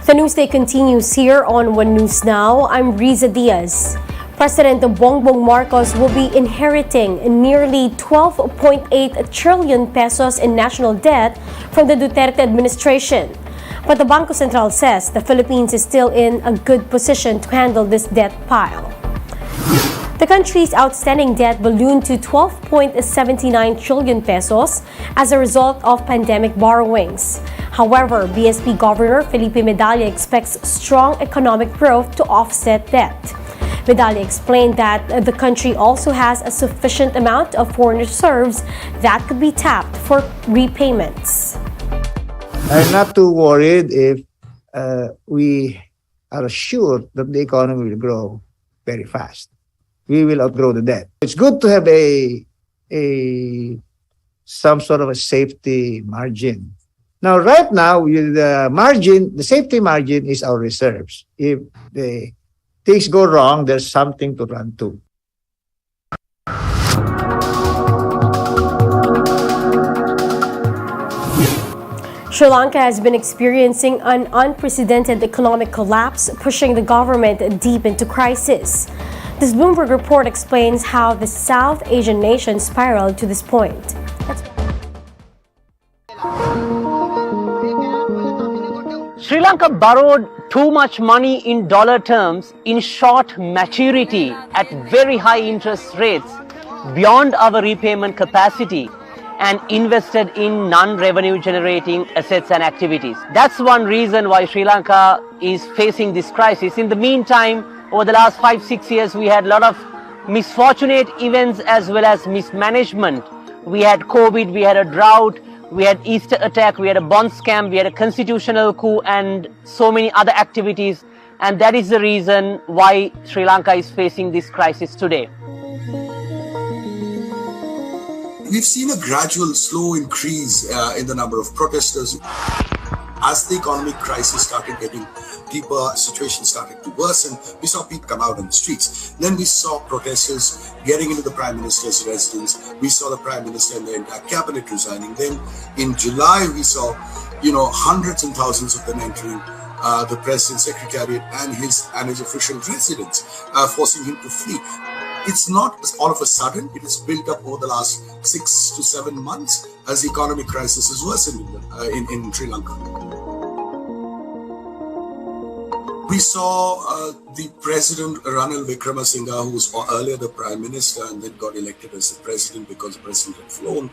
The Newsday continues here on One News Now. I'm Riza Diaz. President Bongbong Marcos will be inheriting nearly 12.8 trillion pesos in national debt from the Duterte administration. But the Bangko Sentral says the Philippines is still in a good position to handle this debt pile. The country's outstanding debt ballooned to 12.79 trillion pesos as a result of pandemic borrowings. However, BSP Governor Felipe Medalla expects strong economic growth to offset debt. Medalla explained that the country also has a sufficient amount of foreign reserves that could be tapped for repayments. I'm not too worried if we are sure that the economy will grow very fast. We will outgrow the debt. It's good to have some sort of a safety margin. Now, right now, the safety margin is our reserves. If the things go wrong, there's something to run to. Sri Lanka has been experiencing an unprecedented economic collapse, pushing the government deep into crisis. This Bloomberg report explains how the South Asian nation spiraled to this point. Sri Lanka borrowed too much money in dollar terms in short maturity at very high interest rates beyond our repayment capacity and invested in non-revenue generating assets and activities. That's one reason why Sri Lanka is facing this crisis. In the meantime, over the last 5-6 years, we had a lot of misfortunate events as well as mismanagement. We had COVID, we had a drought, we had Easter attack, we had a bond scam, we had a constitutional coup and so many other activities. And that is the reason why Sri Lanka is facing this crisis today. We've seen a gradual, slow increase in the number of protesters. As the economic crisis started getting deeper, situation started to worsen, we saw people come out on the streets. Then we saw protesters getting into the Prime Minister's residence. We saw the Prime Minister and the entire cabinet resigning. Then in July, we saw, hundreds and thousands of them entering the President's Secretariat and his official residence, forcing him to flee. It's not all of a sudden, it is built up over the last 6 to 7 months as the economic crisis is worsening in Sri Lanka. We saw the President Ranil Wickremesinghe, who was earlier the Prime Minister and then got elected as the President because the President had flown,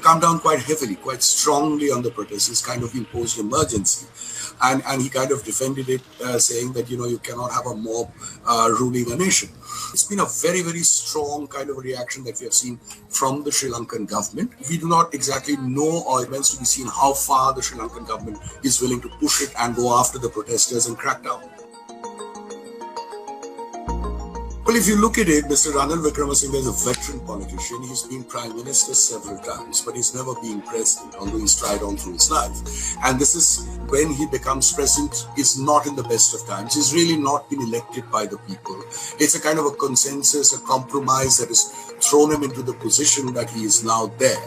come down quite heavily, quite strongly on the protesters, kind of imposed emergency. And he kind of defended it, saying that, you cannot have a mob ruling a nation. It's been a very, very strong kind of a reaction that we have seen from the Sri Lankan government. We do not exactly know, or it remains to be seen, how far the Sri Lankan government is willing to push it and go after the protesters and crack down. Well, if you look at it, Mr. Ranil Wickremesinghe is a veteran politician. He's been Prime Minister several times, but he's never been President, although he's tried on through his life. And this is when he becomes President, is not in the best of times. He's really not been elected by the people. It's a kind of a consensus, a compromise that has thrown him into the position that he is now there.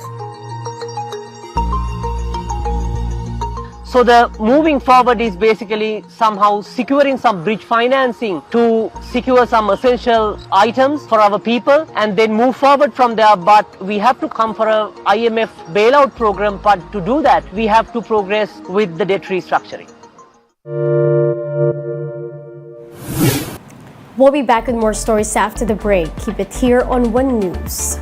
So the moving forward is basically somehow securing some bridge financing to secure some essential items for our people and then move forward from there. But we have to come for a IMF bailout program, but to do that, we have to progress with the debt restructuring. We'll be back with more stories after the break. Keep it here on One News.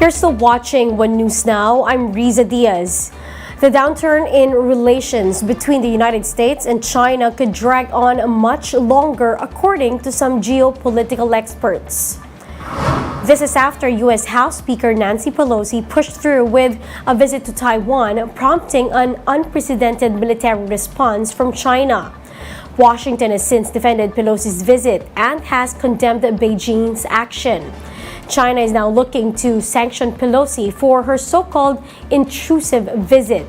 You're still watching One News Now. I'm Riza Diaz. The downturn in relations between the United States and China could drag on much longer, according to some geopolitical experts. This is after U.S. House Speaker Nancy Pelosi pushed through with a visit to Taiwan, prompting an unprecedented military response from China. Washington has since defended Pelosi's visit and has condemned Beijing's action. China is now looking to sanction Pelosi for her so-called intrusive visit.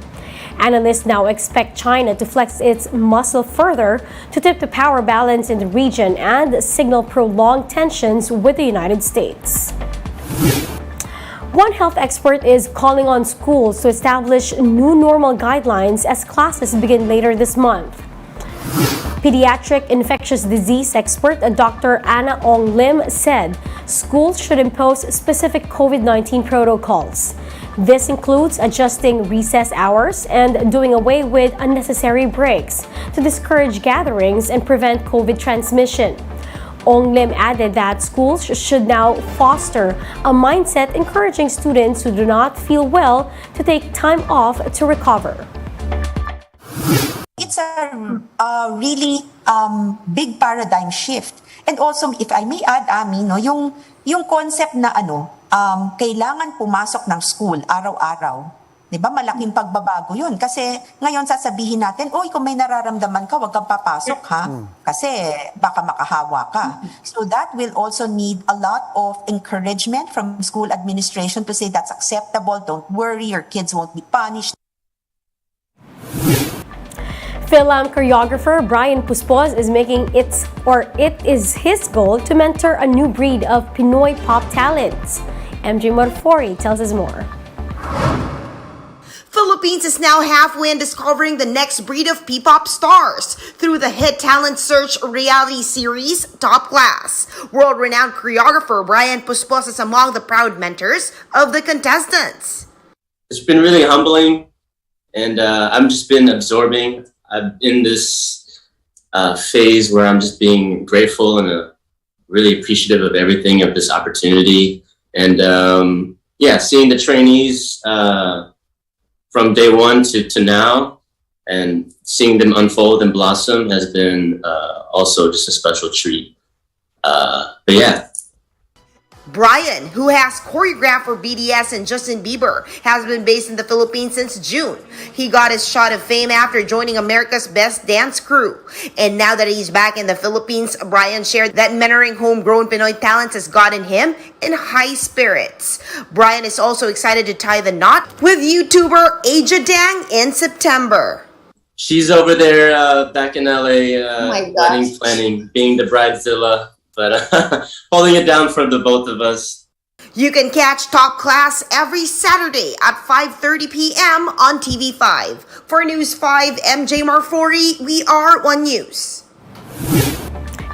Analysts now expect China to flex its muscle further to tip the power balance in the region and signal prolonged tensions with the United States. One health expert is calling on schools to establish new normal guidelines as classes begin later this month. Pediatric infectious disease expert Dr. Anna Ong Lim said schools should impose specific COVID-19 protocols. This includes adjusting recess hours and doing away with unnecessary breaks to discourage gatherings and prevent COVID transmission. Ong Lim added that schools should now foster a mindset encouraging students who do not feel well to take time off to recover. It's a really big paradigm shift. And also, if I may add, Ami, no, yung concept na kailangan pumasok ng school araw-araw. 'Di ba? Malaking pagbabago 'yun kasi ngayon sasabihin natin, "Oy, kung may nararamdaman ka, 'wag kang papasok ha, kasi baka makahawa ka." So that will also need a lot of encouragement from school administration to say that's acceptable, don't worry, your kids won't be punished. Film choreographer Brian Puspos is it is his goal to mentor a new breed of Pinoy pop talents. MJ Morfori tells us more. Philippines is now halfway in discovering the next breed of P-pop stars through the hit talent search reality series Top Class. World-renowned choreographer Brian Puspos is among the proud mentors of the contestants. It's been really humbling, and I've just been absorbing. I'm in this phase where I'm just being grateful and really appreciative of everything, of this opportunity. And seeing the trainees from day one to now and seeing them unfold and blossom has been also just a special treat. But yeah. Brian, who has choreographed for BTS and Justin Bieber, has been based in the Philippines since June. He got his shot of fame after joining America's Best Dance Crew. And now that he's back in the Philippines, Brian shared that mentoring homegrown Pinoy talents has gotten him in high spirits. Brian is also excited to tie the knot with YouTuber Aja Dang in September. She's over there back in LA, wedding gosh. planning, being the bridezilla. But holding it down for the both of us. You can catch Top Class every Saturday at 5:30 p.m. on TV5. For News 5, MJ Marfori, we are One News.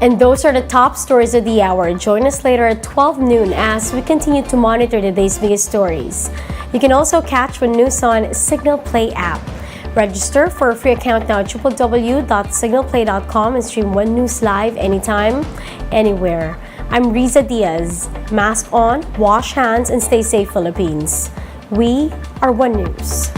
And those are the top stories of the hour. Join us later at 12 noon as we continue to monitor the day's biggest stories. You can also catch One News on Signal Play app. Register for a free account now at www.signalplay.com and stream One News live anytime, anywhere. I'm Riza Diaz. Mask on, wash hands, and stay safe, Philippines. We are One News.